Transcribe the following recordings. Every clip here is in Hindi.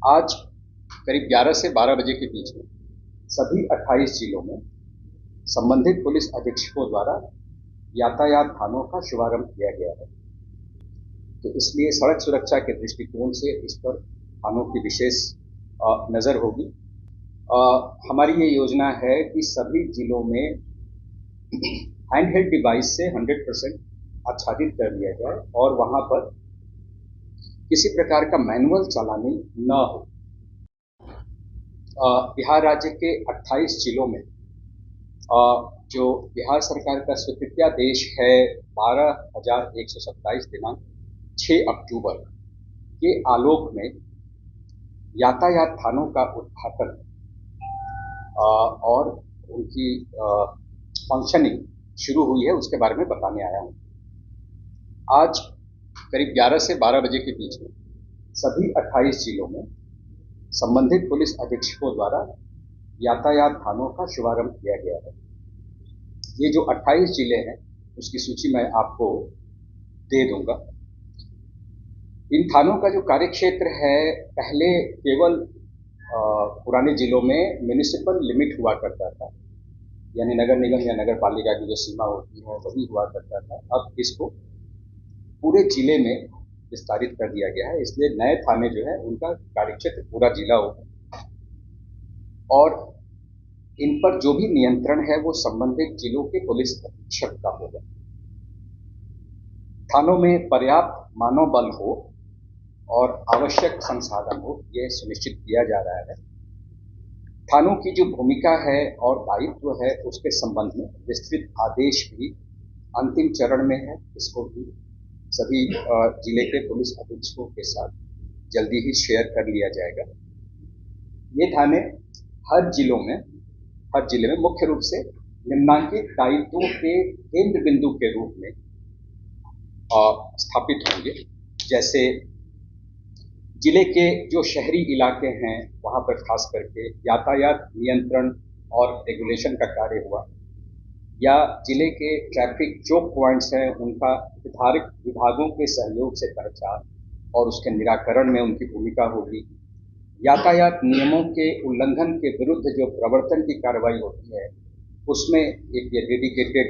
आज करीब 11 से 12 बजे के बीच में सभी 28 जिलों में संबंधित पुलिस अधीक्षकों द्वारा यातायात थानों का शुभारंभ किया गया है। तो इसलिए सड़क सुरक्षा के दृष्टिकोण से इस पर थानों की विशेष नज़र होगी। हमारी ये योजना है कि सभी जिलों में हैंड हेल्ड डिवाइस से 100% आच्छादित कर दिया जाए और वहां पर किसी प्रकार का मैनुअल चालानी न हो। बिहार राज्य के 28 जिलों में जो बिहार सरकार का स्वीकृत्यादेश है 12,127 दिनांक 6 अक्टूबर के आलोक में यातायात थानों का उद्घाटन और उनकी फंक्शनिंग शुरू हुई है, उसके बारे में बताने आया हूँ। आज करीब 11 से 12 बजे के बीच में सभी 28 जिलों में संबंधित पुलिस अधीक्षकों द्वारा यातायात थानों का शुभारंभ किया गया है। ये जो 28 जिले हैं उसकी सूची मैं आपको दे दूंगा। इन थानों का जो कार्यक्षेत्र है, पहले केवल पुराने जिलों में म्युनिसिपल लिमिट हुआ करता था, यानी नगर निगम या नगर पालिका की जो सीमा होती है वही हुआ करता था। अब इसको पूरे जिले में विस्तारित कर दिया गया है, इसलिए नए थाने जो है उनका कार्यक्षेत्र पूरा जिला होगा और इन पर जो भी नियंत्रण है वो संबंधित जिलों के पुलिस अधीक्षक का होगा। थानों में पर्याप्त मानव बल हो और आवश्यक संसाधन हो, यह सुनिश्चित किया जा रहा है। थानों की जो भूमिका है और दायित्व है उसके संबंध में विस्तृत आदेश भी अंतिम चरण में है। इसको भी सभी जिले के पुलिस अधीक्षकों के साथ जल्दी ही शेयर कर लिया जाएगा। ये थाने हर जिले में मुख्य रूप से निम्नांकित दायित्वों के केंद्र बिंदु के रूप में स्थापित होंगे। जैसे जिले के जो शहरी इलाके हैं वहां पर खास करके यातायात नियंत्रण और रेगुलेशन का कार्य हुआ, या जिले के ट्रैफिक चोक पॉइंट्स हैं उनका निर्धारित विभागों के सहयोग से पहचान और उसके निराकरण में उनकी भूमिका होगी। यातायात नियमों के उल्लंघन के विरुद्ध जो प्रवर्तन की कार्रवाई होती है उसमें एक डेडिकेटेड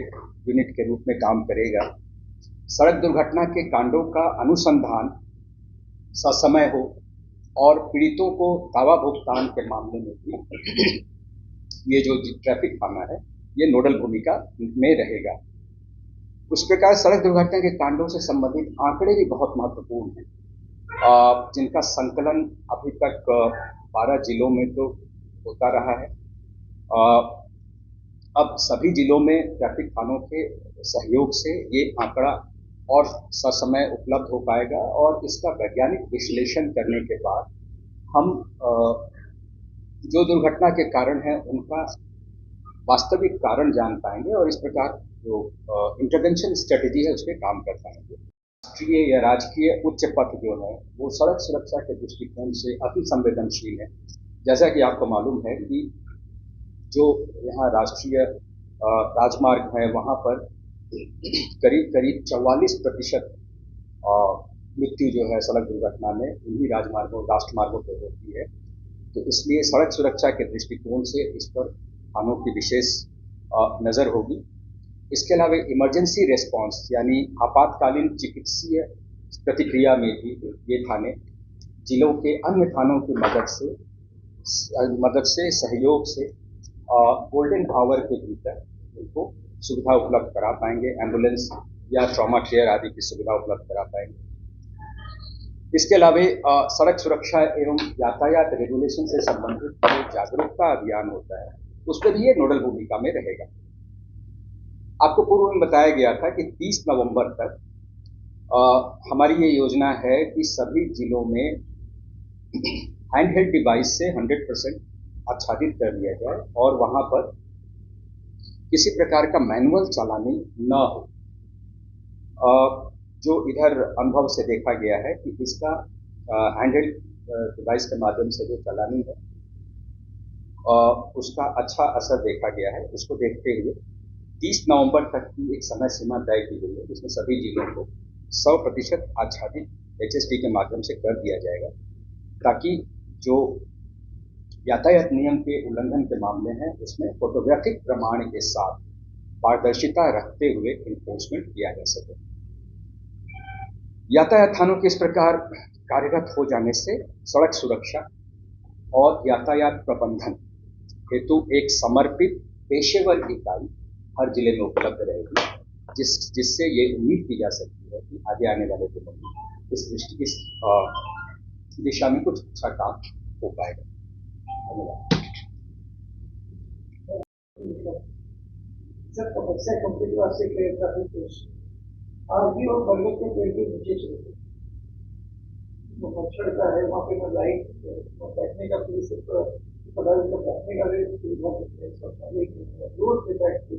यूनिट के रूप में काम करेगा। सड़क दुर्घटना के कांडों का अनुसंधान ससमय हो और पीड़ितों को दावा भुगतान के मामले में भी ये जो ट्रैफिक थाना है ये नोडल भूमिका में रहेगा। उस प्रकार सड़क दुर्घटना के कांडों से संबंधित आंकड़े भी बहुत महत्वपूर्ण हैं, जिनका संकलन अभी तक 12 जिलों में तो होता रहा है। अब सभी जिलों में ट्रैफिक थानों के सहयोग से ये आंकड़ा और ससमय उपलब्ध हो पाएगा और इसका वैज्ञानिक विश्लेषण करने के बाद हम जो दुर्घटना के कारण हैं उनका वास्तविक कारण जान पाएंगे और इस प्रकार जो इंटरवेंशन स्ट्रेटेजी है उस पर काम कर पाएंगे। राष्ट्रीय या राजकीय उच्च पथ जो है वो सड़क सुरक्षा के दृष्टिकोण से अति संवेदनशील है। जैसा कि आपको मालूम है कि जो यहाँ राष्ट्रीय राजमार्ग है वहाँ पर करीब 44% मृत्यु जो है सड़क दुर्घटना में इन्हीं राष्ट्रमार्गों पर होती है। तो इसलिए सड़क सुरक्षा के दृष्टिकोण से इस पर थानों की विशेष नज़र होगी। इसके अलावा इमरजेंसी रिस्पांस यानी आपातकालीन चिकित्सीय प्रतिक्रिया में भी ये थाने जिलों के अन्य थानों की मदद से सहयोग से गोल्डन आवर के भीतर उनको सुविधा उपलब्ध करा पाएंगे, एम्बुलेंस या ट्रॉमा केयर आदि की सुविधा उपलब्ध करा पाएंगे। इसके अलावा सड़क सुरक्षा एवं यातायात रेगुलेशन से संबंधित जो जागरूकता अभियान होता है उस पर भी ये नोडल भूमिका में रहेगा। आपको पूर्व में बताया गया था कि 30 नवंबर तक हमारी ये योजना है कि सभी जिलों में हैंड हेल्ड डिवाइस से 100% आच्छादित कर दिया जाए और वहां पर किसी प्रकार का मैनुअल चालानी न हो। जो इधर अनुभव से देखा गया है कि इसका हैंडहेल्ड डिवाइस के माध्यम से जो चालानी है उसका अच्छा असर देखा गया है। उसको देखते हुए 30 नवंबर तक की एक समय सीमा तय की गई है जिसमें सभी जिलों को 100% आच्छादित HSD के माध्यम से कर दिया जाएगा, ताकि जो यातायात नियम के उल्लंघन के मामले हैं उसमें फोटोग्राफिक प्रमाण के साथ पारदर्शिता रखते हुए इन्फोर्समेंट किया जा सके। यातायात थानों के इस प्रकार कार्यरत हो जाने से सड़क सुरक्षा और यातायात प्रबंधन हेतु एक समर्पित पेशेवर इकाई हर जिले में उपलब्ध रहेगी, जिससे ये उम्मीद की जा सकती है कि आगे आने वाले दिनों में इस दिशा में कुछ अच्छा काम हो पाएगा। धन्यवाद। सर, समस्या कंप्लीट से क्लियर करने की कोशिश आरबी और बरगद के पेड़ के नीचे चले गए, वो मच्छर का है वहाँ पे मैं लाइट बैठने का पुलिस पता बैठने का भी सुविधा रोड पे बैठ के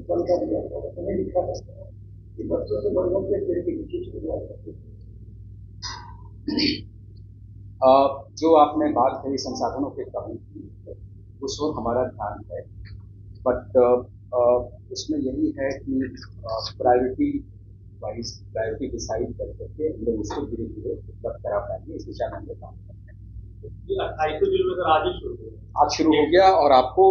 बल का दिया मैंने लिखा था कि बच्चों से बरगद के पेड़ के नीचे चले जाया करते। जो आपने बात कही संसाधनों के कमी की, उस ओर हमारा ध्यान है, बट उसमें यही है कि प्रायोरिटी वाइज प्रायोरिटी डिसाइड कर करके हम लोग उसको धीरे धीरे उपलब्ध करा पाएंगे। इस दिशा में हम लोग काम करते हैं। आज शुरू हो गया और आपको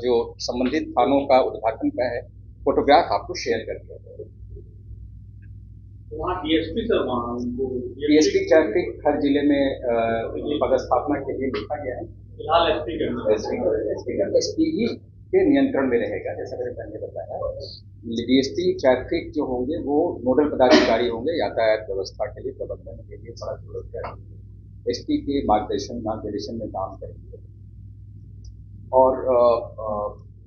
जो संबंधित थानों का उद्घाटन का है फोटोग्राफ आपको शेयर कर दिया जाएगा। डीएसपी ट्रैफिक हर जिले में पदस्थापना के लिए लिखा गया है। फिलहाल एसपी ही के नियंत्रण में रहेगा, जैसा मैंने पहले बताया। डीएसपी ट्रैफिक जो होंगे वो नोडल पदाधिकारी होंगे यातायात व्यवस्था के लिए, प्रबंधन के लिए, सड़क सुरक्षा एसपी के मार्गदर्शन में काम करेंगे और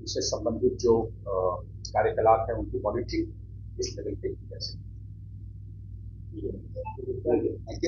इससे संबंधित जो कार्यकलाप है उनकी मॉनिटरिंग इस लेवल पे की जा सकती है।